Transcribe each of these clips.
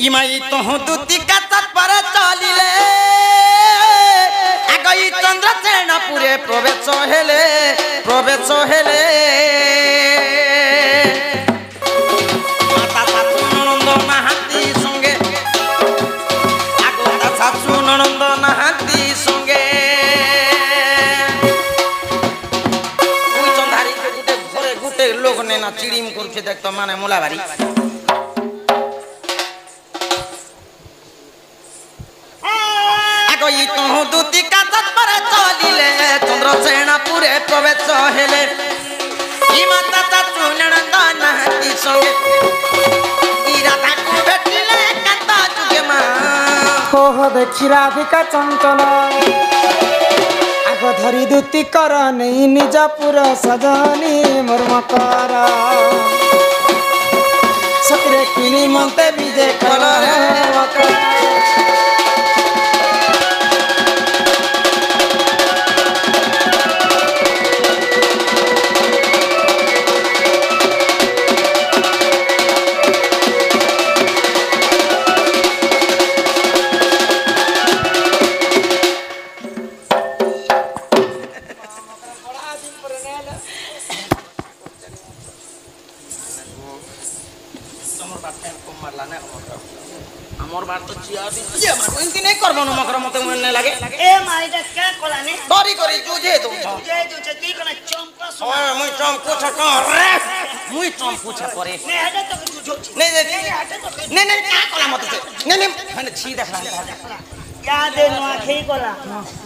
इमाई तो दुती का तत्पर चलिले आगई चंद्र सेनापुरे प्रवेश हेले माता सासू ननंद नाहाती संगे आगता सासू ननंद नाहाती संगे कोई चंदारी के गुटे घरे गुटे लोग ने ना चिड़िम करछे देखतो माने मुलाबारी आगई तो दूती का तत्पर चलिले चंद्र सेनापुरे प्रवेश हेले माता सासू ननंद नाहाती संगे राधा को भेटिले कता जुगे मा हो देखी राधिका चंचल आग धरी दूती कर नहीं निज पुर सजनी मर्म कर सतरे किनी मते विजय कल हमर बात तो चिया दी ये मार इनकी नहीं करबो न मकर मते मन लागे ए माईटा क्या कोलाने डरी करी जुझे तुम तुझे तुझे ती कोना चंपा ओ मुई चम पूछ रे मुई चम पूछ करे ने हटे तो तू जो नहीं हटे तो नहीं नहीं क्या कोला मत नहीं मैंने छी देखला क्या दे नुआखई कोला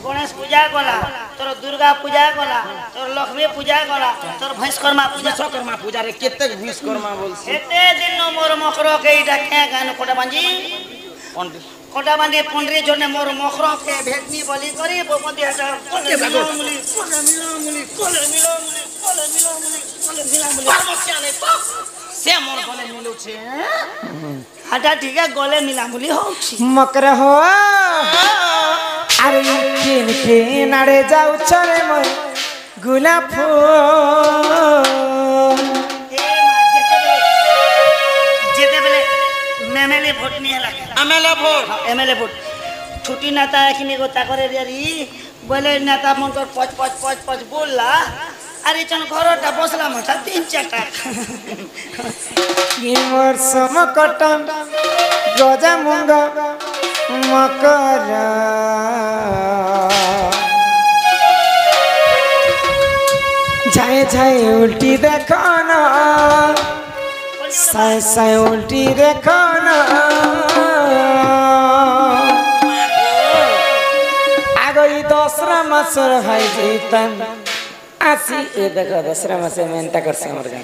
गणेश पूजा कोला तोर दुर्गा पूजा कोला तोर लक्ष्मी पूजा कोला तोर भैंसकर्मा पूजा रे केते विश्वकर्मा बोलसी एते दिन न मोर मकरो के इटा क्या गान कोटा बांजी कोटा बांधी पंडरी जोने मोर मकरो के भेटनी बलि करी बोपंदी हटा कोले मिलामुली परमस्या नहीं तो से मोर गले मिलु छे हटा ठीक है गले मिलामुली होउछि मकर हो अरे किन किन आड़े जाऊ चरे मैं गुलाब फूल जेते बेले मेमेले भोट नहीं लागे एमएलए भोट छुट्टी नेता एखिनी गोता करे रे बोले नेता मन कर पच पच पच पच बोलला अरे चन घरटा बसला मता तीन चारटा ये वर्ष मकटम गजा मुंगा मकर जाए जाए उल्टी देखो ना साए साए उल्टी देखो ना आगई दसरा मासर हाय जीतन आसी ए देखो दसरा मासे मेनता करसे हमर गाय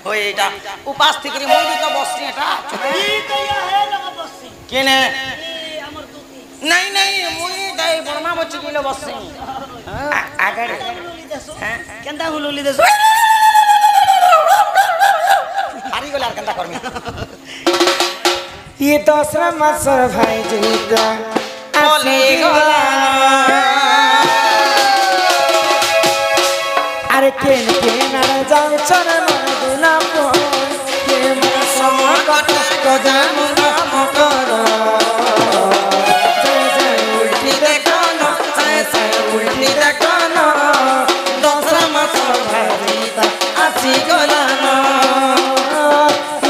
हो एटा उपास थिकरी मुई भी तो बससी एटा ई तो या है लगा बससी केने ई हमर दूती नहीं नहीं मुई दाई बर्मा बच्ची दिले बससी आगड़े केंदा हुलुली देसो हारी गला केंदा करमी ये दसरा मासर भाई जीता बोले गला अरे केन केन आड़े जाऊ चरे मैं गुलाब फूल के मौसम कट गजा मुंगा मकर जय जय उल्टी देखो ना साए साए उल्टी देखो ना दसरा मासर भाई जीता आसी गला ना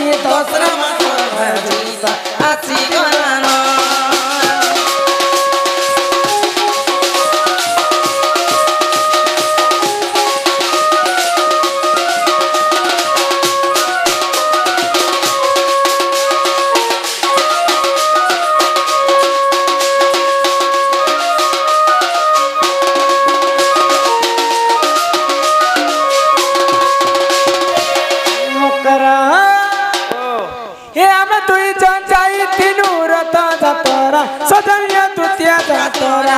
ये दसरा मासर भाई जीता आसी गला ना सदनिया तुतिया जातरा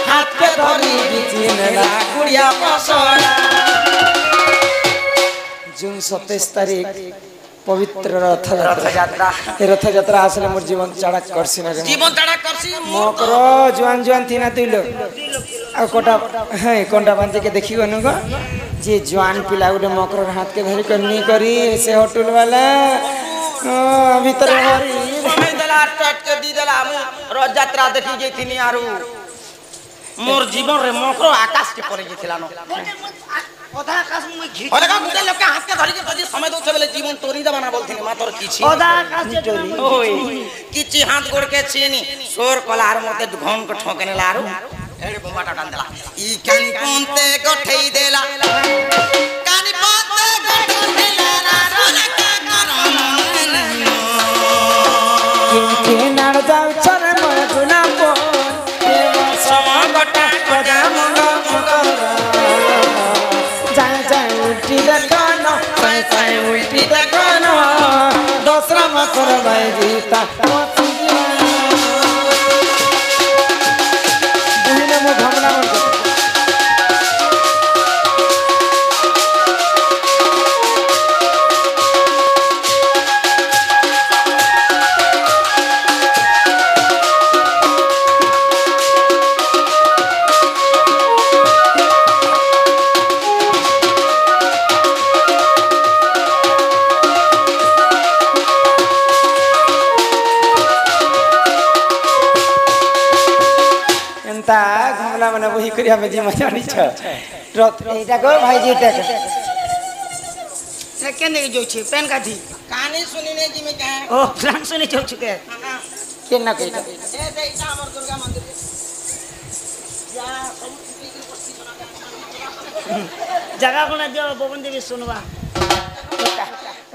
हाथ के धरी बिचिनला गुड़िया पसरा जून 27 तारीख पवित्र रथ यात्रा आसले मोर जीवन चढ़क करसी ना जीवन चढ़क करसी मोकरो जुआन जुआन थी ना तुइलो आ कोटा है कोंटा बांधे के देखी गनु गो जे जवान पिला गोटे मकर हाथ के धरी करनी करी से होटल वाला भीतर हरी समय देला टट के दी देला हम रथ यात्रा देखि जैथिनी आरु मोर जीवन रे मकर आकाश के परे जैथिला न ओदा आकाश में घी ओरे का गुटे लोग के हाथ के धरी के तजी समय दोछ बेले जीवन तोरी दबा ना बोलथिनी मातर किछि ओदा आकाश से ओय किछि हाथ गोड़ के छीनी सोर कलार मते घन के ठोकने लारू एड़े बम्बाटा डाल देला ई कानी कोनते गठई देला कानी कोनते गठई देला रान का करम के नाड़ जाऊ चर मन गुना को देव समा गटा गजा मुंडा मकर जाय जाय उल्टी देखनो साय साय उल्टी देखनो दूसरा मकर भाई जीता बुहिने मो घमला मन घमला मन वही करिया में जी मजा नहीं छ रथ एटा को भाई जी टा से के नहीं जो छी पेन काठी कहानी सुनी ने जी में कहे ओ प्लान सुनी जो चुके के ना कहि ए देइता हमर दुर्गा मंदिर या जगह कोना दियो बबन देवी सुनवा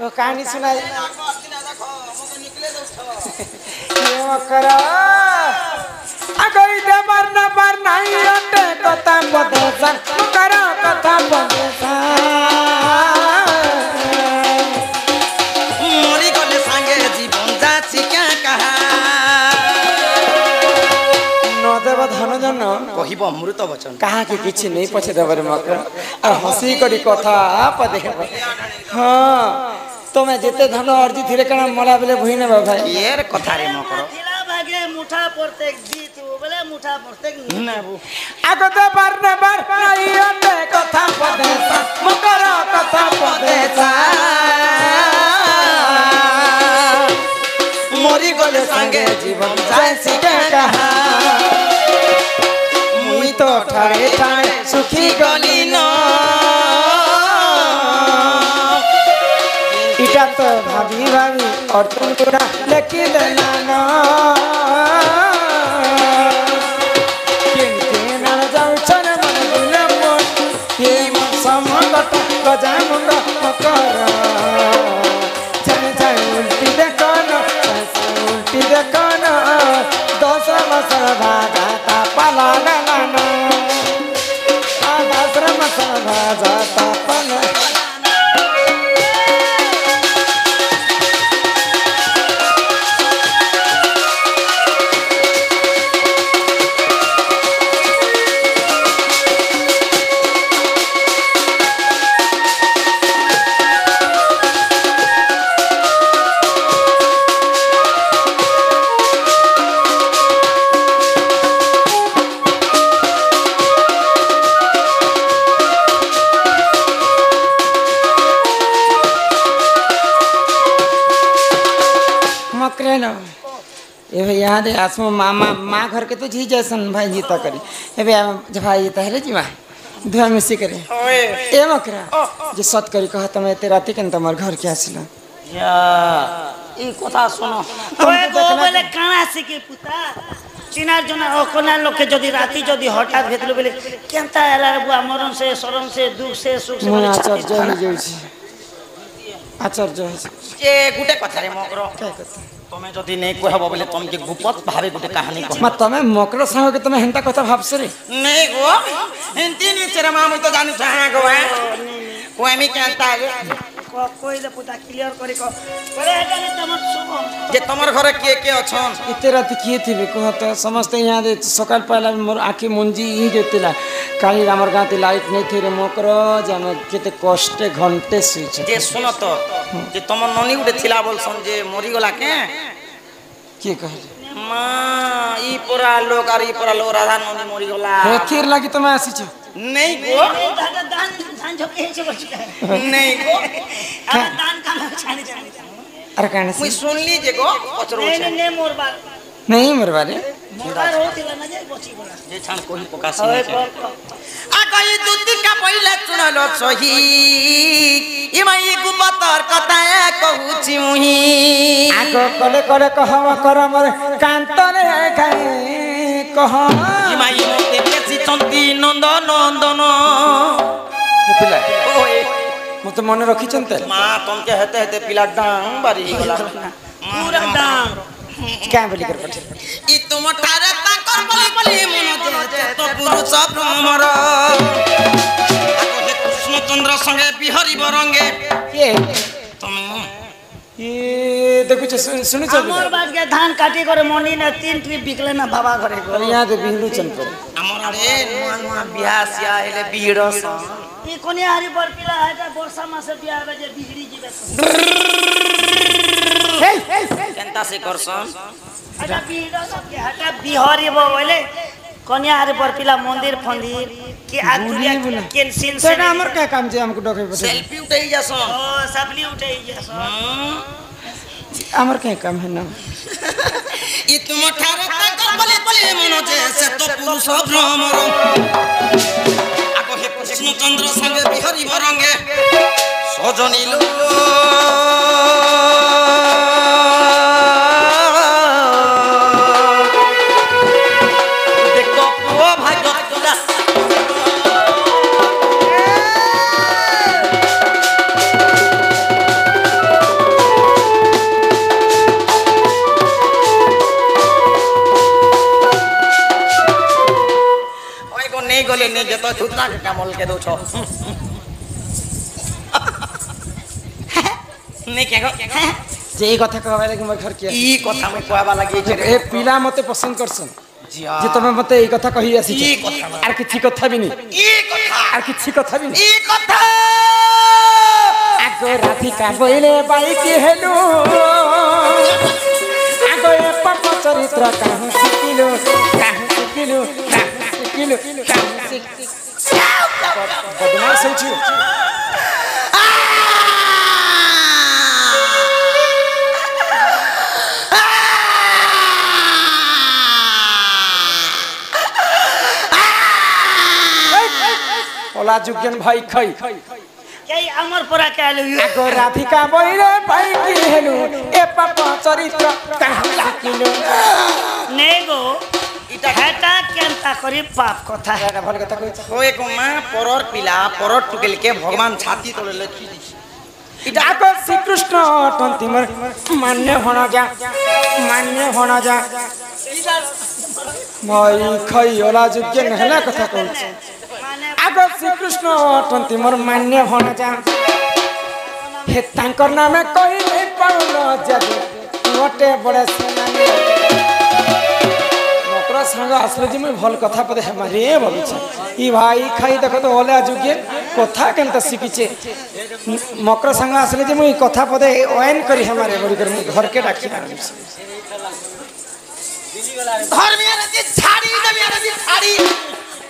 ओ कहानी सुनाई देखो मगर निकले दो ये करा अगर दे मरना पर नहीं अटे कथा बदेसन करो कथा बदेसन मोरी गले संगे जीवन जाची क्या कहा न देव धन जन कहिबो अमृत वचन कहा के किछि नहीं पछे देबर मकर आ हसी करी कथा पदे हां तमे जेते धन अर्जी थिरे कना मला बेले भई ने भाई येर कथा रे मकर थिला भागे मुठा प्रत्येक गीत बोले मुठा प्रत्येक नाबू आगते बारने बार नहीं अटे कथा पदेसा मकर कथा पदेसा मोरी गले संगे जीवन जाची क्या कहा मुई तो ठाड़े ठाड़े सुखी गली न इटा तो भाभी भाभी और तुम पूरा लेके देना ना किन के नाल जाऊ चन मन गुला मोट ये मन समगत गजा मुंड मकर चन चन उल्टी देखनो उल्टी देखनो दोसरा मसल भागा ता पाला गाना आ दोसरा मसल भागा ता पाला मकरेलो ए भाई याद है आसमो मामा माँ घर के तो जी जैसन भाई जीता करी ए भाई जब भाई जीता है जी माँ धुआ मिसी करे ए मकरा जे सत करी कहा तमे ते राती केन तमर घर के आसिला या ई कथा सुनो ओए गो बोले काना सिके पुता चिनार जना ओकोना लोग के जदी राती जदी हठात भेतलो बोले केनता एला रे बुआ मरण से शरण से दुख से सुख से मुना बोले आचार्य हो जाउछि आचार्य है ए गुटे कथा रे मकर क्या कहता तमे जदी नै कहबो बोले तुम के गुपत भाबे गुटे कहानी कह मत तमे मकर संग के तमे हेंता कथा भाबस रे नै गो हिंती नि चेरे मामु तो जानु छहा गो कोएमी केनता रे कोइले पुता क्लियर करी को बोले एटाने तमर शुभम जे तमर घरे के अछन इते राती किए थिबे कहत समस्त यहाँ दे सकाल पहला मोर आखि मुंजी ही जेतिला काली हमर गाते लाइट नहीं थे रे मकर जे हम केते कष्टे घंटे सुइछ जे सुनो तो जे तमर ननी उठे थिला बोलसन जे मरी गला के के कहले मां ई पूरा लोग आर ई पूरा लोग राधा ननी मरी गला हे खीर लागी तमे आसी छ नहीं गो दादा दान दान झोके से बच गए नहीं गो अब दान का छानी छानी अरे कहने मुई से सुन लीजिए गो पचरो नहीं नहीं नहीं मोर बात नहीं मेरे बारे मोर बात होतिला ना जे बची बोला जे छान कोही पकासी ओए नहीं आ गई दूती का पहिले चुनलो सही ई माई गुबतर कथा कहूची मुही आगो कले कले कहम कर मरे कांतरे खाए कह ई माई मोते बेसी चंदी नंद नंदन पिला ओए मते मन रखी चंते मां तुमके हेते हेते पिला डांग बारी गला पूरा डांग क्या बोली कर पटे ई तुम ठारे ताकर बली बली मन जे तो पुरुष भ्रमर हे कृष्णचंद्र संगे बिहरी बरंगे ये तुम ये देखो सुनु छ मोर बात के धान काटी करे मोनी ने 3 ट्रिप बिकले ना बाबा करे को अरे यहाँ तो बिहलू चल पड़े हमर अरे नुआ नुआ बियाह सिया हेले बिहड़स ई कोनी हारी बर पिला है वर्षा मासे बियाह बजे बिगड़ी जिबे केनता से करसन हटा बिहड़ा सब के हटा बिहारी बोले कोनी हारी बर पिला मंदिर फंदिर कि आगुलिया कैंसिल से तेरा हमर का काम जे हमको डके पटे सेल्फी उठाई जासन ओ सबली उठे जैसा हमर का काम है ना ई तुम ठारे ताकर बली बली मन जे से तो पुरुष भ्रमर आको हे कृष्णचंद्र संगे बिहरी बरंगे सजनिलो देखो ओ भाग्य तुला ओए को नहीं गले नहीं जतो झूठा के कामल के दो छो नहीं क्या गो जे ई कथा कहबा लगे मोर घर के ई कथा में कहबा लागि छे ए पिला मते पसंद करसन जिया जे तमे मते ई कथा कहि आसी ई कथा आर किछि कथा भी नहीं ई कथा आर किछि कथा भी नहीं ई कथा आगो राधिका बोले बाई के हेलो आगो ए पाप चरित्र काहू सिकिलो बदमाश हो छी ओला जुगन भाई खई के अमर पुरा कहलु आगो राधिका बोले बाई के हेलो ए पाप चरित्र काहू सिकिलो नेगो इटा हेटा केनता करी पाप कथा एटा भल कथा कहि ओए को मां परर पिला परर टुकेल के भगवान छाती तले लिखि दिछि इटाको श्री कृष्ण तंतिमर मान्य होना जा भाई खई ओला जुगे नहला कथा कहू आगो श्री कृष्ण तंतिमर मान्य होना जा हे तांकर नामे कहि नहीं पाउलो जादू मोटे बड़े सेनानी मकर संग आसले जी मैं भल कथा पदे हमारे भविष्य ई भाई खाई देखो तो ओला जुगे कथा केनता सिकिचे मकर संग आसले जे मुई कथा पदे ओएन करी हमारे बड़ी कर घर के डाकी घर में रति छाड़ी दबी रति छाड़ी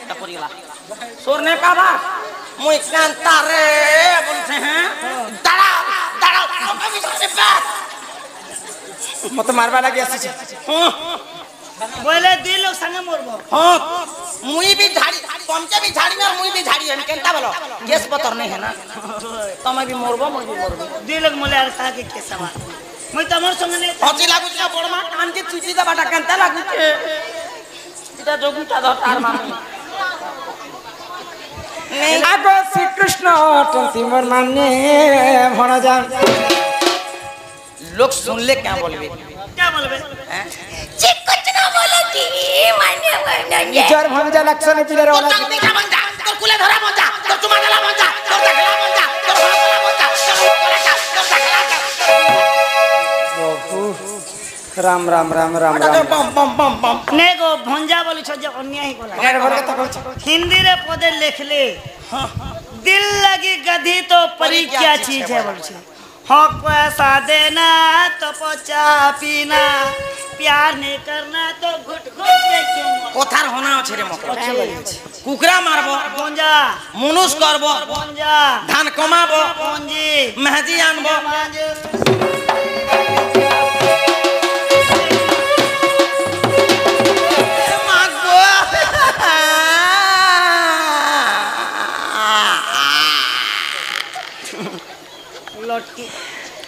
टपरी गला सोरने का बा मुई कांता रे बोलते हैं दड़ा दड़ा कभी से बात मत मारबा लागी आसी बोले दुई लोग संगे मरबो हां मुई भी झाड़ी तुमके भी झाड़ी में मुई भी झाड़ी हम केनता बोलो केस पतर नहीं है ना तुम भी मरबो मुई भी मरबो दुई लोग मोले आर का के सवाल मैं तमर संगे नहीं हची लागु छ बड़मा कान के चुची दा बाटा केनता लागु छे इटा जोगुटा धतार मामी आगो श्री कृष्ण तंतिमर मान्य होना जा लोग सुन ले क्या बोलबे क्या बोलबे जी कुछ ना बोले जी मान्य जर भंजा लक्षण पिलर वाला तो बिका बन जा तो कुले धरा बन जा तो चुमा गला बन जा तो तकला बन जा तो भागला बन जा तो कोला तो तकला प्रभु राम राम राम राम राम बम बम बम बम नेगो भंजा बोली छ जे अन्याय ही बोला अरे भल कथा कहू हिंदी रे पदे लिख ले दिल लगी गधी तो परी क्या चीज है बोल छ हक पैसा देना तो पचा पीना प्यार नहीं करना तो घुट घुट के क्यों কথার হনা আছে রে মক কুকরা মারবো पंजा মনুষ করবো पंजा ধান কমাবো पंजी মেহেদি আনবো लटकी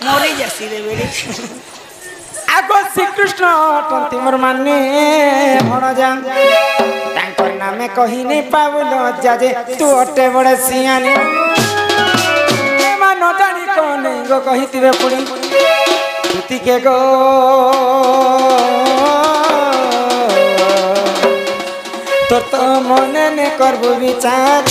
मरी जासी रे बेड़ी आगो श्रीकृष्ण टंती मोर माने भणजा तांकर नामे कहि नहीं पावल जाजे तू अटे बड़े सियानी मान जानी कौन गो कहितिबे पुड़ी तुति के गो तोर तो मने ने करबो विचार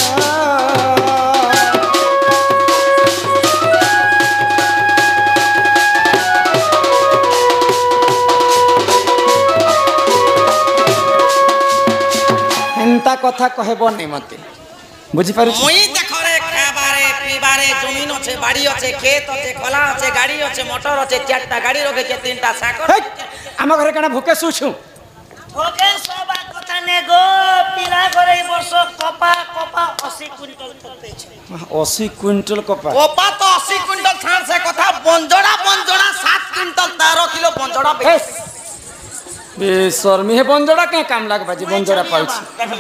एंता कथा कहबो नहीं मते बुझी पारु মই দেখো রে খাবারে পিবারে জমিন আছে বাড়ি আছে ক্ষেত আছে কলা আছে গাড়ি আছে মোটর আছে চারটা গাড়ি রয়েছে তিনটা সাকর आम घर कणा भूके सुछु ओके सब कथा ने गो पिला करे ई वर्ष कपा कपा 80 क्विंटल तक छै 80 क्विंटल कपा ওপা তো 80 কুইন্টাল ছাড় সে কথা বঞ্জড়া 7 কুইন্টাল 13 কিলো বঞ্জড়া बे शर्मी हे बंजड़ा के काम लाग बाजी बंजड़ा पाउछि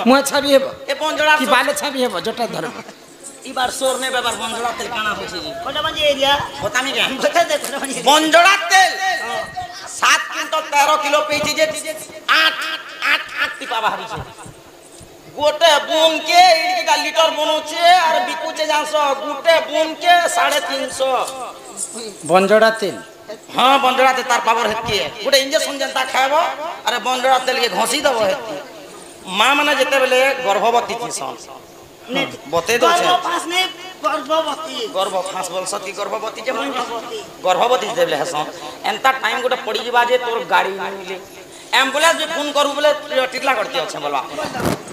मुए छाबी हेबो এ বঞ্জড়া कि बाले छाबी हेबो जटा धर এবার সোরনে ব্যাপার বঞ্জড়া তেল কানা হইছে জি कोटा बंजी एरिया बतामी কে बता दे कोटा बंजी বঞ্জড়া তেল 7 কুইন্টাল 13 কিলো পেয়েছি যে 8 টিপা বাহারিছে গোটে বুন কে ইডকে লিটার বনছে আর বিকুছে জানছো গোটে বুন কে 350 बंजड़ा तेल हाँ बंजड़ा ते तार पावर हेती है गोटे इंजेक्शन जनता खाएबो अरे बंजड़ा तेल के घोसी दबो हेती मां माने जेते बेले गर्भवती थी सन ने बते दो छे पास ने गर्भवती गर्भ फांस बोलसती गर्भवती जे गर्भवती जे बेले हसन एंता टाइम गोटे पड़ी जीवा जे तोर गाड़ी नहीं मिले एम्बुलेंस भी फोन करू बोले टिटला करते अच्छे बोलबा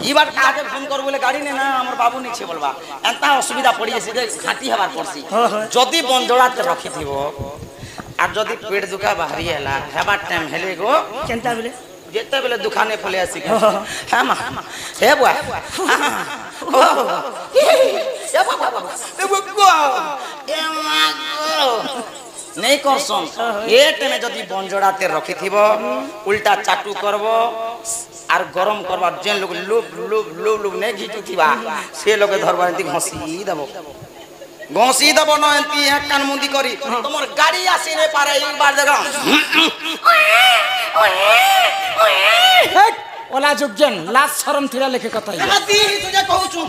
ई बात काहे फोन करू बोले गाड़ी ने ना हमर बाबू नहीं छे बोलबा एंता असुविधा पड़ी जे सीधे घाटी हबार पड़सी जदी बंजड़ा ते रखी थीबो আর যদি পেট দুখা বাহারি হেলা হেবার টাইম হেলে গো केनता बेले যেতে বেলে দোকানে ফলে আসি হ্যাঁ মা হে বুয়া ও এ বাবা বাবা এ গো এ মা গো নেই করছন এ টাইমে যদি বঞ্জড়াতে রখি থিব উল্টা চাটু করব আর গরম করবার যে লোক লোভ লোভ লোভ লোভ নেই ঘিটু থিবা সে লোকে ধরবার এতি ঘষি দেব ঘষি দেব না এতি এক কান মুন্দি করি তোমার গাড়ি আসি নে পারে একবার দেখো ओला जुगजन लास्ट शरम थिला लेखे कथा आती तुझे कहू छु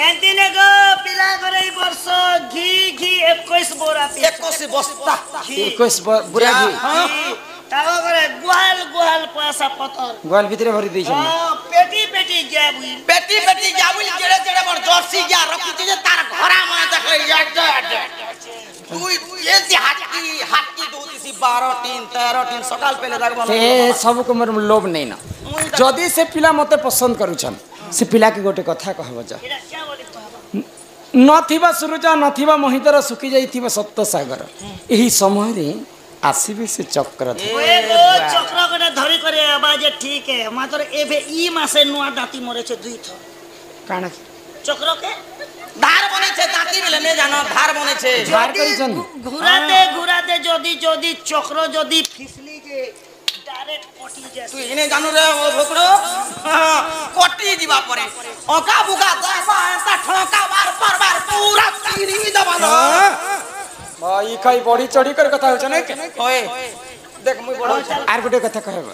एंती ने गो पिला करे ई वर्ष घी घी 21 बोरा पी 21 बस्ता 21 बुरा घी हां तावा करे गुहाल गुहाल पैसा पतर गोल भितरे भरी दै छन हां पेटी पेटी जाबुई बेटी बेटी जाबुल जेड़े जेड़े बड़ जर्सी जा रखी जे तार घरा में देखै ये हाथी हाथी दूती 12 3 13 3 सकाल पहले लागबो से सब को मोर लोभ नहीं ना जदी से पिला मते पसंद करू छन से पिला के गोटे कथा कहबो जा एटा क्या बोली कहबो नथिबा सुरुजा नथिबा मोहितर सुखी जाइथिबा सप्त सागर एही समय रे आसीबे से चक्र ओए गो चक्र कोटा धरी करे आवाज ठीक है मात्र एबे ई मासे नुआ दाती मरे छे दुई थो काना चक्र के धार बने छे दाती बेले ने जानो धार बने छे धार करी छन घुराते घुराते जदी जदी चक्र जदी फिसली जे डायरेक्ट पटी जे तू इने जानो रे ओ भोकड़ो कोटी जीवा परे ओका बुका दाबा ऐसा ठोका बार पूरा तीरी दबानो भाई कई बड़ी चढ़ी कर कथा होछ नै ओए देख मुई बड़ आर गोटे कथा कहबो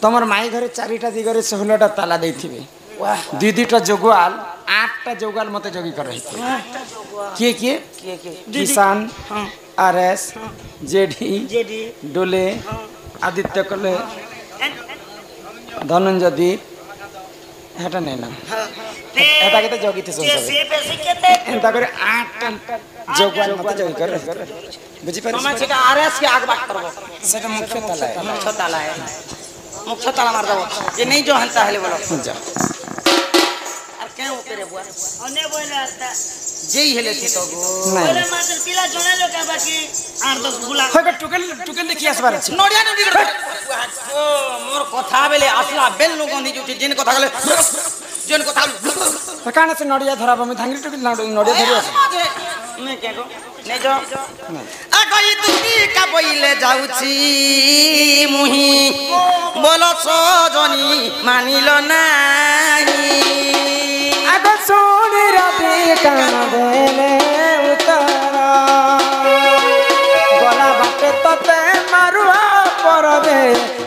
तमर माई घरे चारिटा दिगरे 16टा ताला देथिबे वाह दीदीटा जोगवाल 8टा जोगवाल मते जोगी कर रही के किसान आरएस जेडी डोले आदित्य कले धनंजय दीप हेटा नै ना हेटा के त जोगी थे से पैसे केते एंता करे 8टा जोगवाल मते जोगी कर बुझी पारी समय छे आरएस के आग बात करबो सेटा मुख्य ताला है मुख्य ताला मार दबो ये नहीं जो हंता हेले बोलो जा और क्या होते रे बुआ अने बोला যেই হেলে শীত গো বলে মাছের পিলা জনে লোকা বাকি 8-10 গুলা হয় টুকেল টুকেল দেখি আসবার আছে নড়িয়া নড়ি ও মোর কথা বেলে আসলা বেল নো গন্ধি জুটি যেন কথা গলে যেন কথা কাণ আছে নড়িয়া ধরাব আমি ধাঙ্গি টুকেল নড়িয়া ধরি আছে নে কে গো নে যো আগই তুমি কা বইলে যাউছি মুহি বল সজনি মানিল নাই আগ শুনি রাতে কান দেলে উত্তর গলা বাটে ততে মারুয়া পরবে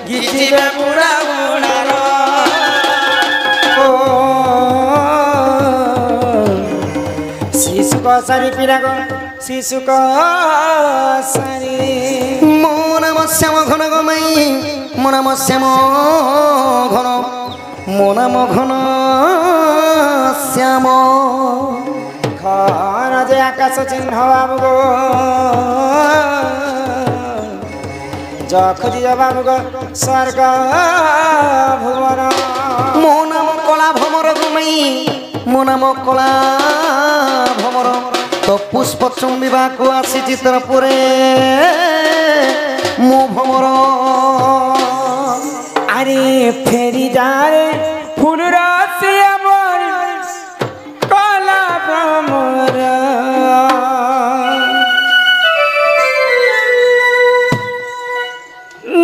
গিচিবে বুড়া বুড়ার শিশুক সারি পিরাগ শিশুক সারি মো নাম শ্যাম ঘন গমাই মো নাম শ্যাম ঘন মো নাম ঘন শ্যাম ঘন যে আকাশ চিহ্ন বাবু গো যখি বাবু গো স্বর্গ ভুবন মো নাম কলা ভমর গমাই মো নাম কলা ভমর তো পুষ্প চুম্বিবাকু আসি চিত্রপুরে মো ভমর আরে ফেরি যারে ফুল রাশি আমার কলা ভ্রমর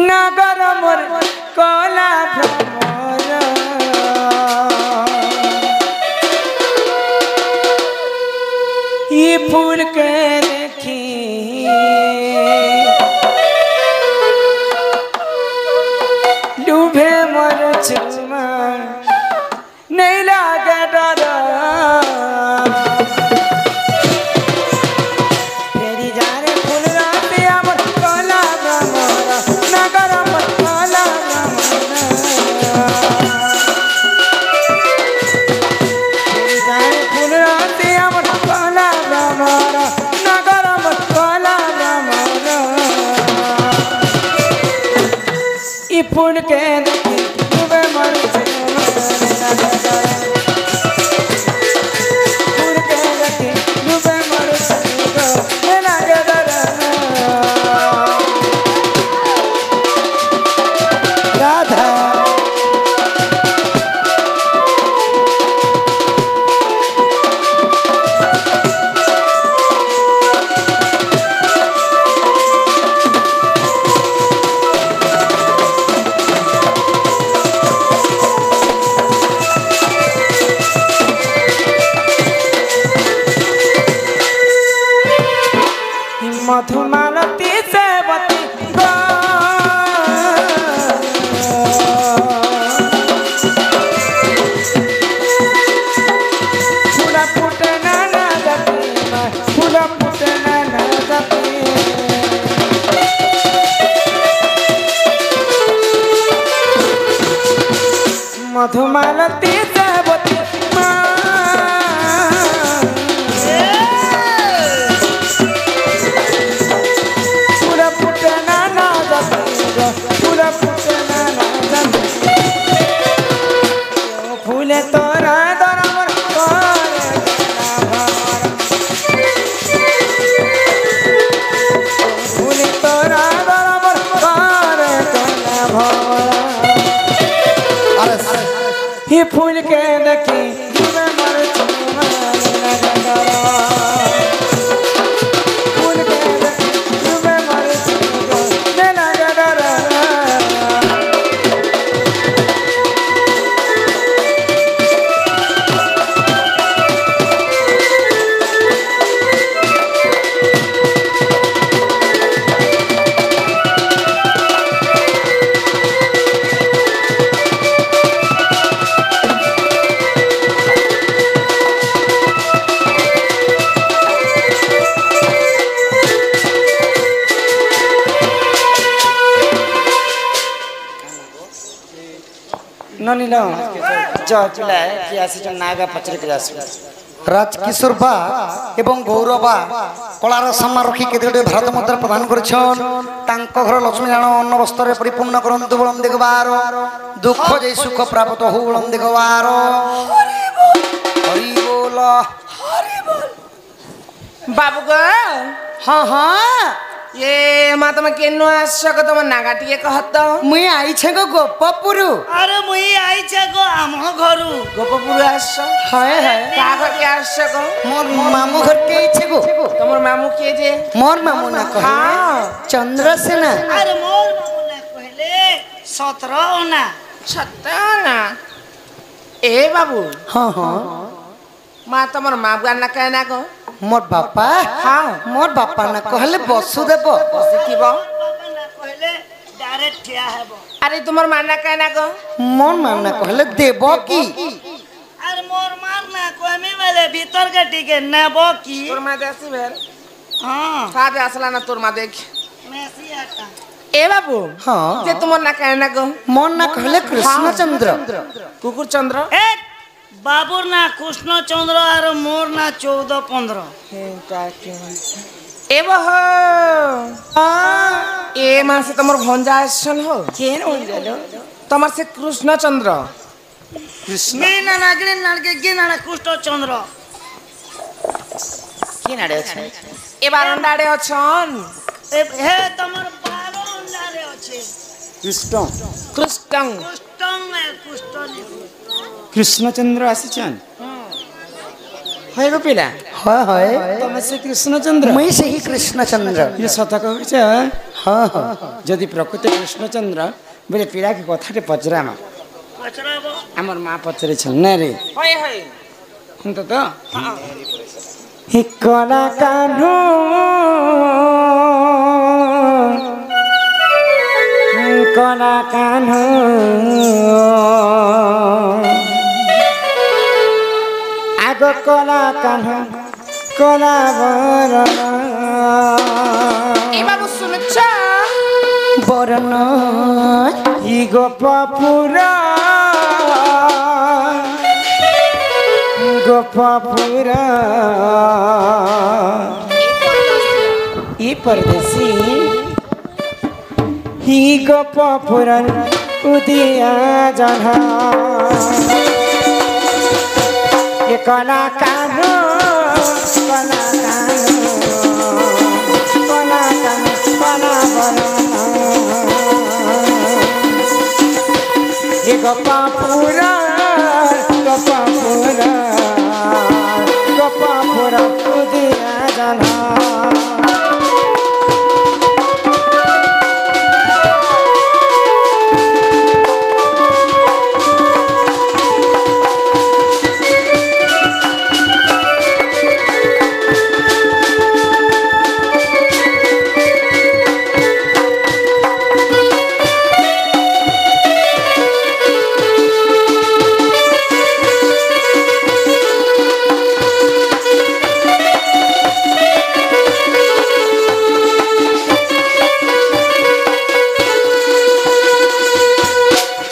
নগর মোর কলা ভ্রমর ये फूल के देखी डूबे मर चुमा नहीं लागे डर फेरी जा रे फूल राते अमर कला भ्रमर नगर अमर कला फेरी जा रे फूल राते अमर कला भ्रमर नगर अमर कला भ्रमर ई फूल के देखी डूबे मर फूल के देखी डूबे मर लागे डर राधा मधुमालती सेवती फूला फूटे नाना जपी फूला फूटे नाना जपी मधुमालती सेवती फूले तोरा दरमर फूले तोरा दरमर ही फूल के देखी मर फूल के देखी मर ननिल जला कि आसी नागा पचरे के जासु राजकिशोर बा एवं गौरबा कलार सम्मान रखी केते भारत मुद्रा प्रदान करछन तांको घर लक्ष्मी नारायण अन्न वस्त्र परिपूर्ण करंतु बलम देखबार दुख जै सुख प्राप्त हो बलम देखबार हरि बोल बाबू गो हाँ हाँ ये माँ तुम केनु आस तुम नागा टे कहत मुई आईछे गो गोपपुरु अरे मुई आईछे गो आम घरु गोपपुर आस हाय हाय का घर के आस गो मोर मामू घर के आईछे गो तुमर मामू के जे मोर मामू ना कहे हाँ चंद्रसेना अरे मोर मामू ना कहले 17 ना छत्ताना ए बाबू हाँ हाँ माँ तुमर माँ बुआ ना कहना गो मोर बापा हाँ मोर बापा ना कहले वसुदेव शिखिब बाबा ना कहले डायरेक्ट ठिया हेबो अरे तुमर माँ ना कहना गो मोर माँ ना कहले देवकी अरे मोर मार ना कहमी वाले भीतर के टिके नेबो की तोर माँ देसी भेल हां सादे असला ना तोर माँ देख मेसी आता ए बाबू हाँ जे तुमर ना कहना गो मोर ना कहले कृष्णचंद्र कुकुर चंद्र ए बाबूर ना कृष्ण चंद्र और मोर ना 14-15 ए बहो ए माँ से तुमर भंजा आसन हो केन होइलो तमर से कृष्ण चंद्र कृष्ण मी ना नागले नागे गे ना कृष्ण चंद्र केन आडे छै ए बारंडाड़े अछन ए हे तमर 12 अंडारे अछि कृष्ण कृष्ण कृष्ण कृष्णचंद्र आसीचन है गो पिला हाय हाय तमे से कृष्णचंद्र मुई से ही कृष्णचंद्र ये सत कहछ हाँ हाँ जदि प्रकृत कृष्णचंद्र बोले पीड़ा के कथाटे पचरामा पचराबो हमर माँ पचरे छन ना रे है है हुन त हिकना कान्हू कना कान्हू आगो कला कान्हू कला बरण ए बाबू सुन बरन इ गोपपुरा गोपपुरा इ परदेसी हि गोपपुरा उदिया जहा ये कला कान्हू कला कान्हू कला कान्हू कला बरण ये गोपपुरा गोपपुरा गोपपुरा उदिया जहा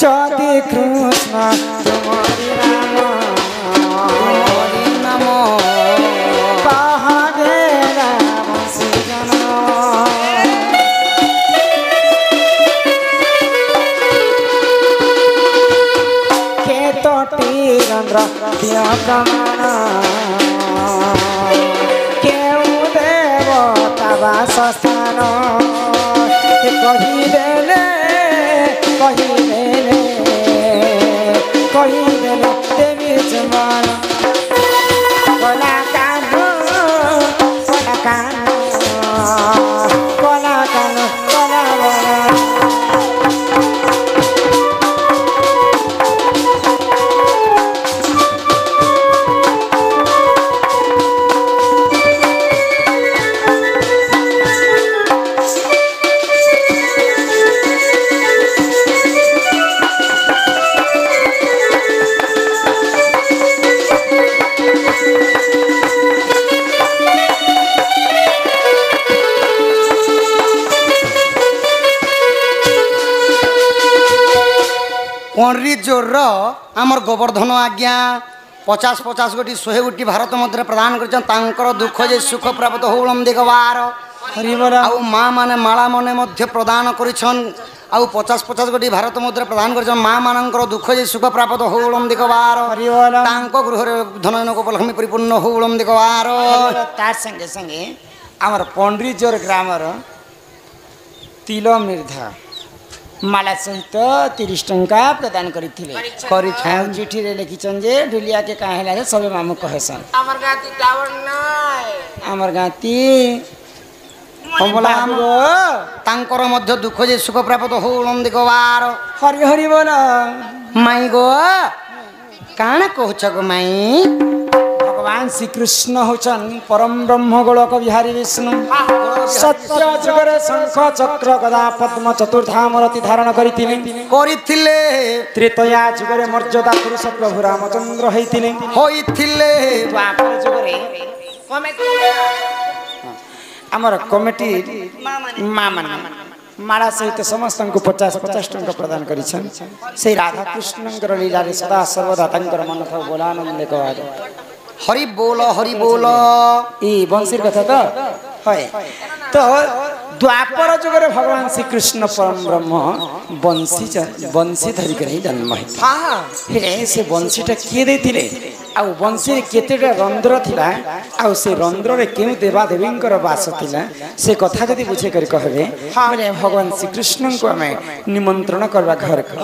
जदि कृष्ण तुम्हारी नाम कहावे राम सृजन के तो तीरंद्र दिया प्रमाण केउ देवता वासस्थान कहिदेले कहिदेले कहिदेले देवी जमान कला कान्हू कला कान्हू कला कान्हू कला बरण पंडरी जोर आमर गोवर्धन आज्ञा 50-50 गोटी 100 गोटी भारत मध्य प्रदान कर दुख जे सुख प्राप्त होम दिगवार हरिबरा आउ माँ माने माला मने मध्य प्रदान करिछन आउ 50-50 गोटी भारत मुद्रा प्रदान कर माँ मानकर दुख जे सुख प्राप्त हो उलंदिक बार गृह धनजनक उपलक्ष्मी परिपूर्ण हो उलंदिक बार तार संगे संगे आमर पंडरीजोर ग्रामर तिल मृधा माला सहित 30 टंका प्रदान करथिले चिठी रे लिखिछन जे ढुलिया के काहेला रे सबे मामू कहेसन আমার গাতি টাওয়ার নাই आमर गाती कमलाम गो तांकर मध्य दुख जे सुख प्राप्त हो उलंदिक बार हरि हरि बोल माई गो काना कहछ गो माई भगवान श्री कृष्ण होचन परम ब्रह्म गोलक बिहारी विष्णु सत्य जुगरे शंख चक्र गदा पद्म चतुर्धामरति धारण करिथिले त्रेतया जुगरे मर्यादा पुरुष प्रभु रामचंद्र होइथिले द्वापर जुगरे आमर कमिटी माँ माने माला सहित समस्त को 50-50 टंका प्रदान करिछन से राधा कृष्ण लीला रे सदा सर्वदा तंकर मन था बोलानंद कहवार हरि बोल ई बंशीर कथा तो है तो द्वापर जुगरे भगवान श्री कृष्ण परम ब्रह्म बंशी धरिक जन्म है से बंशीटा किए देथिले आ बंशी केतेटा रंध्र थिला आ से रंध्र रे केउ देवा देवींकर वास थिला से कथा जदि बुझे कर कहबे माने भगवान श्री कृष्ण को हमें निमंत्रण करबा घर को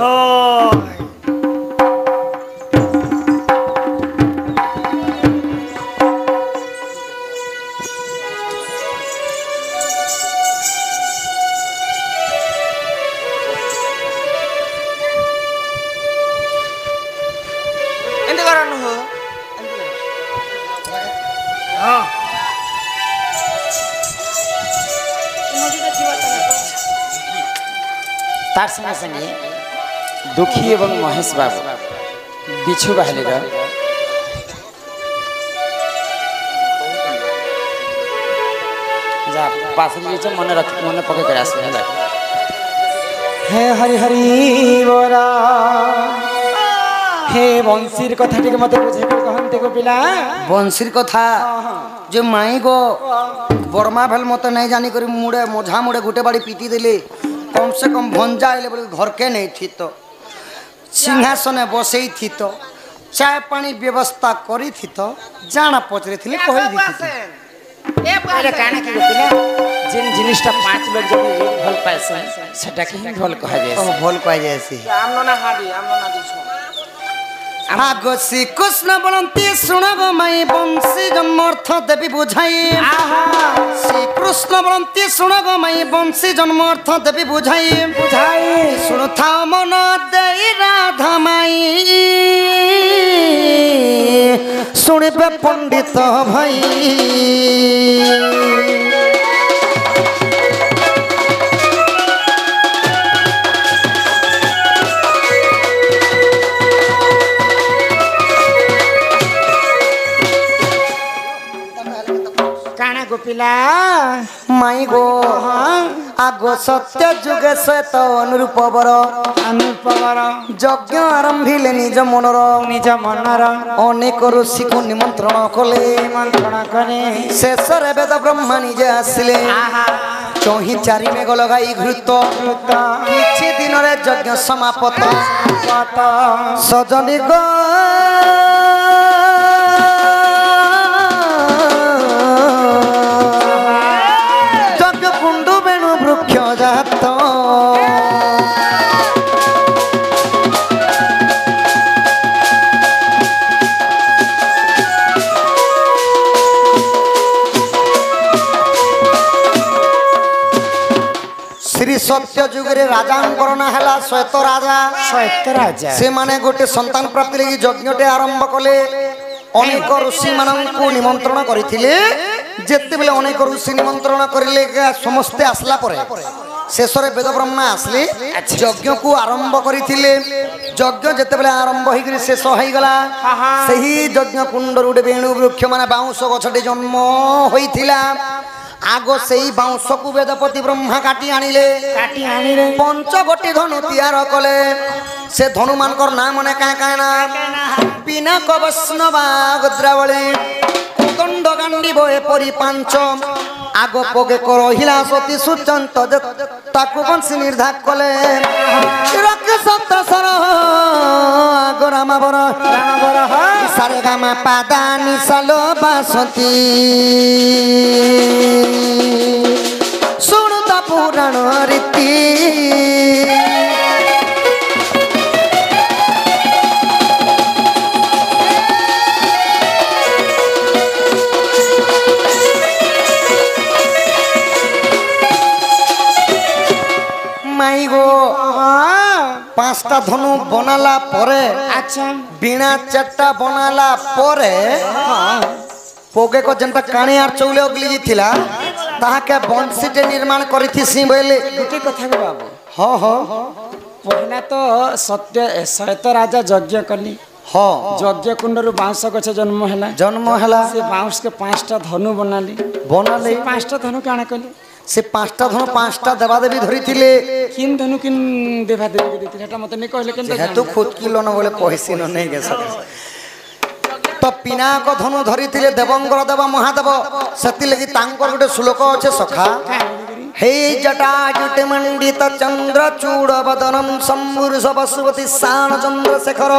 तार संगे संगे दुखी एवं महेश बाबू बिछु बाहली जा पास मन रख मन पके कर आस हे हरि हरि बोला हे बंशीर कथा टिके मते बुझे कहंते को पिला बंशीर कथा जो माई गो बर्मा भेल मत नहीं जानी करी मुड़े मझा मुड़े गुटे बाड़ी पीटी देले कम से कम भंजा आइले बोले घर के नहीं थी तो सिंहासन बसई थी तो चाय पानी व्यवस्था करी थी तो जाना पचरे थी कहि दी थी एरे काना की पिला जिन जिनिसटा 5 लोग जब भल पाइसे सेटा के भल कहा जाय भल कहा जाय से আমনো না হাবি আমনো না দিছো आगो श्री कृष्ण बोलती सुन गो माई बंशी जन्मर्थ देवी बुझाई श्री कृष्ण बोलती सुन गो माई बंशी जन्मर्थ देवी बुझाई सुन था मन दे राधा माई सुनिबे पंडित भाई गोपिला माई गो आगो सत्य जुगे श्वेत अनुरूपवर यज्ञ आरंभिले निज मनर अनेक ऋषि को निमंत्रण कले शेष वेद ब्रह्मा निजे आसिले चौही चारि मेघ लगाई घृत किछि दिन रे यज्ञ समाप्त सजनी गो सत्य जुगरे राजा ना है श्वेत राजा से माने गोटे संतान प्राप्ति लगी यज्ञटे आरंभ कले अनेक ऋषि मानू निमंत्रण करथिले जेते बेले अनेक ऋषि निमंत्रण करिले समस्ते आसला परे शेष वेद ब्रह्मा आसले यज्ञ को आरंभ करथिले यज्ञ जेते बेले आरंभ होई करी शेष होई गला सही यज्ञ कुंड रुडे वेणु वृक्ष माने बाउंस गछटे जन्म होइथिला आगो से बाउंस को वेदपति ब्रह्मा काटी आनिले पंच गोटी धनु तैयार कले से धनु मानकर नाम ने का ना पिनाक वैष्णवा गद्रावली कुदंड गांडी बहे परि पांच আগ পগে করহিলা সতী সুচন্ত তাকু বংশী নির্ধাক কলে রক্ষে সপ্ত সর আগ রামাবর সারে গামা পাদা নিশালো বাসন্তী শুণু তা পুরাণ রীতি মাই গো পাঁচটা ধনু বনালা পরে আচ্ছা বিনা চারটা বনালা পরে পোগে কো যেনটা কানে আর চৌলে অগলি ଥିଲା তাহাকে বংশীতে নির্মাণ করিথিসি বলে গোটে কথা গো বাবু হ হ পহলা তো সত্য শ্বেত রাজা যজ্ঞ কলি হ যজ্ঞ কুণ্ডରୁ ବାଉଁଶ ଗଛ ଜନ୍ମ ହେଲା জন্ম হেলা ସେ ବାଉଁଶକେ 5ଟା ଧନୁ ବନାଲି বনালে 5ଟା ଧନୁ କାଣା କଲି সে পাঁচটা ধনু পাঁচটা দেবাদেবী ধরিଥିଲେ কিন ধনু কিন দেবা দেবী ଦେଇଥିଲେ সেটা মতে নেই কহিলে কেনতে যেহেতু খুদকিলন বলে কহিছি ন নেই গেছে তো পিনাক ধনু ধরিଥିଲେ দেবঙ্গর দেব মহাদেব সেতিলাগি তাঙ্কর গোটে শ্লোক আছে সখা हे जटाजुटे मंडित चंद्र चूड़ बदनम सम्भुरुष पशुपति शान चंद्रशेखर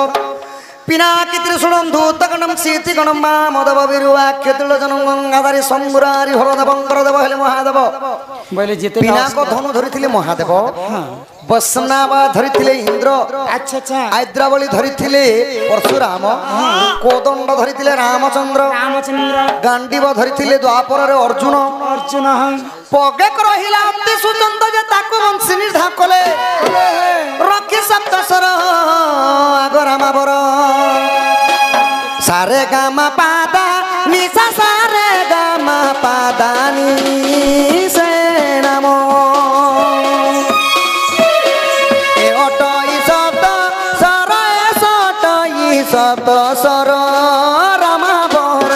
पिनाकी त्रिशूलम धूतगणम शीतिगणम मामदेव विरुवाख्यतुल जनम गंगाधारी शंभुरारी हरदेवंकर देव हेले महादेव बोले जेते पिनाक धनु धरिथिले महादेव बसनावा धरिथिले इंद्र अच्छा अच्छा आद्रावली धरिथिले परशुराम कोदंड धरिथिले रामचंद्र रामचंद्र गांडीव धरिथिले द्वापर रे अर्जुन अर्जुन पगे रहिला अति सुचंद जे ताको वंशी निर्धार कले रखी सप्तस्वर आगरामाबर सारे गामा पादा निशा सारे गामा पादा नि से नमो ए अटई शब्द सर सटई शब्द सर रामाबर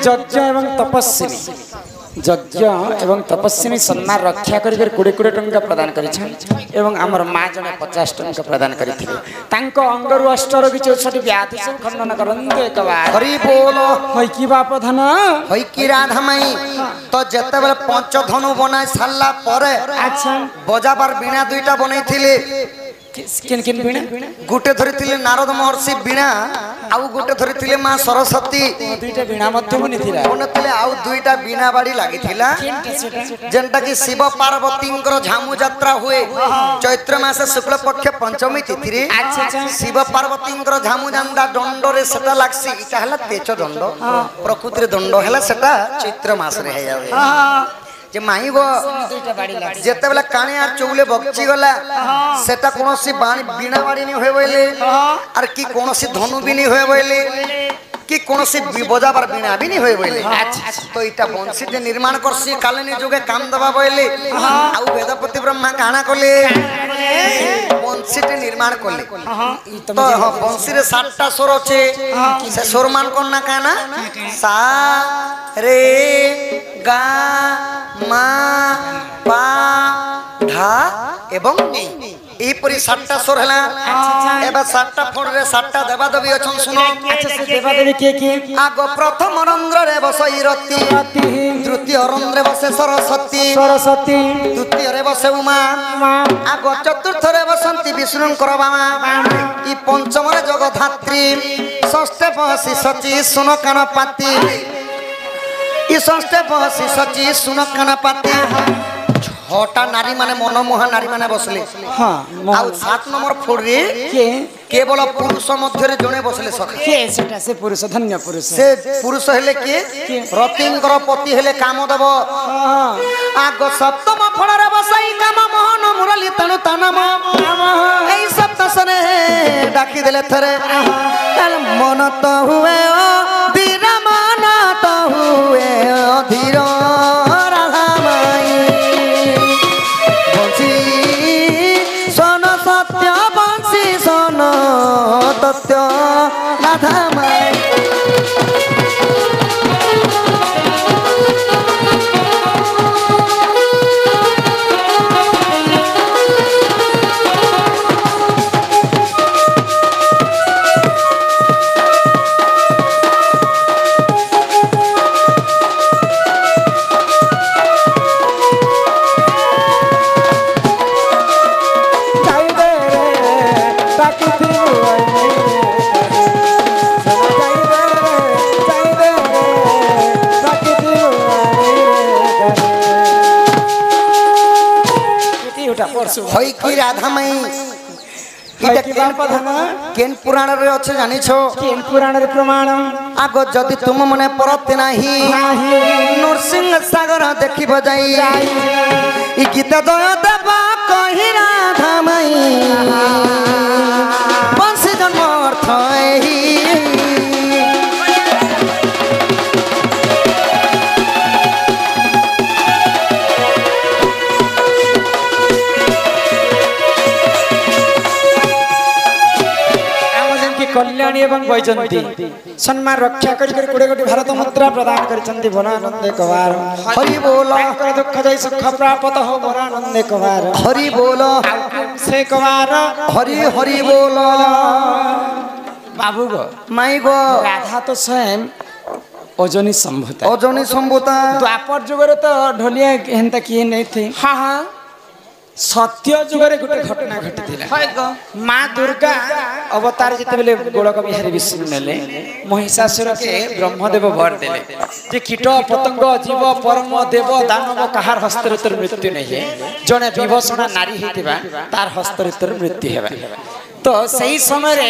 যজ্ঞ এবং তপস্বিনী যজ্ঞ এবং তপস্বিনী সম্মান রক্ষা করি 20 টঙ্কা প্রদান করেছেন এবং আমার মা জনে 50 টঙ্কা প্রদান করেছিলেন তাঙ্ক অঙ্গরু অষ্টরোগী 64 ব্যাধি সব খণ্ডন করন্তে একবার हरि बोल হই কি বাপ ধন हई की राधामाई तो जते बेले पंच धनु बनाई सारला परे আচ্ছা बजाबार बीणा दुईटा बनैथिले किन किन बिना गुटे धरिथिले नारद महर्षि बीणा आउ गुटे धरिथिले मां सरस्वती দুইটা বিনা মধ্যে বনিଥିଲା बनथिले आउ दुईटा बीणा बाड़ी लागिथिला जेंटा कि शिव पार्वतींकर झामु यात्रा हुए चैत्र मासे शुक्ल पक्ष पंचमी तिथि रे अच्छा अच्छा शिव पार्वतींकर झामु जांदा दंड रे सेटा लागसी इटा हला तेज दंड प्रकृति रे दंड हला सेटा चैत्र मास रे हे जावे जे माई गो দুইটা বাড়ি লাগছে जेते बेला काने आ चौले बगची गला सेटा कोनोसी बाणी बीणा बाड़ी नहीं होय बोले आर की कोनोसी धनु भी नहीं होय बोले कि कोनोसी बजाबार बीणा भी नहीं होय बोले तो इटा वंशी जे निर्माण करसी कालिनी जुगे काम दबा बोले आउ वेदपति ब्रह्मा काना कोले वंशी जे निर्माण कोले तो हां वंशी रे 7टा स्वर छे से स्वर मान कोन ना काना सा रे गा मा पा धा एवं नी एपरी 7टा स्वर हला एबा 7टा फोड़ रे 7टा देवादेवी अछन सुनो अच्छा से देवादेवी के आगो प्रथम रंध्र रे बसई रति द्वितीय रंध्र रे बसे सरस्वती सरस्वती तृतीय रे बसे उमा आगो चतुर्थ रे बसंती विष्णुंकर बामा ई पंचम रे जगधात्री षष्ठ बसी सची सुन कान पाती ई षष्ठ बसी सची सुन कान पाती 6टा नारी माने मनमोहा नारी माने बसले हां आउ 7 नंबर फोड़ रे के केवल पुरुष मध्य रे जणे बसले सखा के सेटा से पुरुष धन्य पुरुष से पुरुष हेले के रतिंकर पति हेले कामदेव आगो सप्तम फळ रे बसई काम मोहन मुरली तनु तनम एई सप्त सने ডাকি দেলে থরে মন তো হুয়ে ও ধীর মন তো হুয়ে ও ধীর রাধা মাই বংশী শোন সত্য বংশী শোন তত্ত্ব রাধা মাই হই কি রাধা মাই এটা কেন পুরাণ রে আছে জানিছ কেন পুরাণের প্রমাণ আগ যদি তুম মনে পড়তে নাহি নরসিংহ সাগর দেখিব যাই ই গীত দয় দেব কহি রাধা মাই বংশী জন্ম অর্থ এই कल्याणी एवं वैजंती सम्मान रक्षा करी कोड़े कोटी भारत मुद्रा प्रदान करिसंती भोलानंदे कवार हरि बोल दुख जाई सुख प्राप्त हो भोलानंदे कवार हरि बोल से कवार हरि हरि बोल बाबू गो माई गो राधा तो स्वयं ओजनी संभूता ओजनी संभूता द्वापर जुगरे तो ढोलिया हेंता किए नहीं थे हाँ हाँ सत्य जुगरे गोटे घटना घटी माँ दुर्गा अवतार जिते बेले गोलक बिहारी विष्णु नेले महिषासुर के ब्रह्मदेव वर देले जे कीट पतंग जीव परम देव दानव कहार हस्तरेतर मृत्यु नहीं है जने विभूषणा नारी हेतिबा तार हस्तरेतर मृत्यु हेबा तो सही समय रे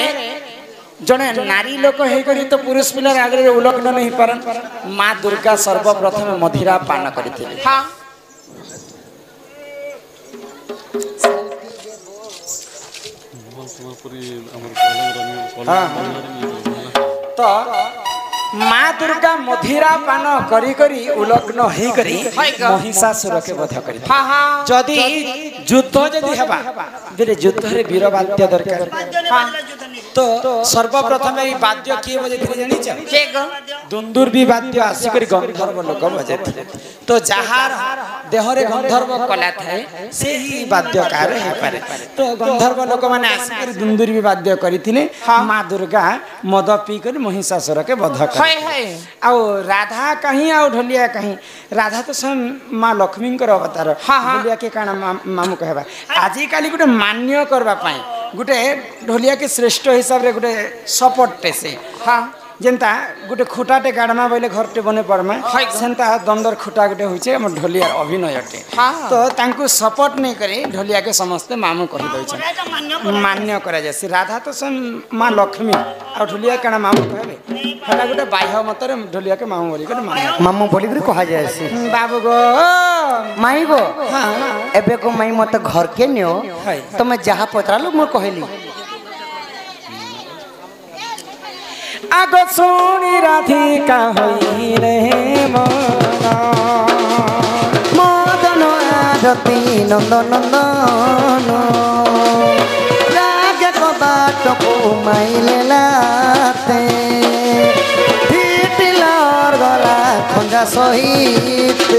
जने नारी लोक हे करी तो पुरुष पिलर आगे उलग्न नहीं पारन माँ दुर्गा सर्वप्रथम मदिरा पान करथिले हां तो माँ दुर्गा मदिरा पान करी करी उलग्न हे करी महिषासुर के वध करी जदि युद्ध जदि हेबा बेले युद्ध रे वीरवाद्य दरकार तो सर्वप्रथम ई वाद्य किए बजेथिले जानि छ दुंदुर भी वाद्य आसी करी गंधर्व लोक बजेथिले तो जहार देह रे गंधर्व कला थाए से ही वाद्यकार हे पारे तो गंधर्व लोक माने आसी करी दुंदुर भी वाद्य करिथिले माँ दुर्गा मद पी करी महिषासुर के वध कर आ राधा कहीं आ ढोलिया कहीं राधा तो स्वयं माँ लक्ष्मी अवतार ढोलिया के काना मामू कहबा आजि काली गुटे मान्य करबा पाई गुटे ढोलिया के श्रेष्ठ हिसाब रे गुटे सपोर्ट से हाँ जेंता गुटे खुटाटे गाड़मा बोले घरटे बने पड़मा सेंता दमदर खुटा गुटे होइछे हम ढोलिया अभिनयटे तो तांकु सपोर्ट नहीं करे ढोलिया के समस्त मामू कहि दै छै मान्य करा जाय राधा तो स्वयं माँ लक्ष्मी आ ढोलिया काना मामू कहबे हला गुटे बाह्य मतरे ढोलिया के मामू बोली करे मामू बोली करे कहा जाय से बाबू गो माई गो हां एबे को माई मत घर के नियो तो मैं जहां पतरालो म कहली आगो सोनी राधिका होई रे मदन आरती नंदन नंदन राग कबाट को माइले लाते फिटिलर गला खंजा सहित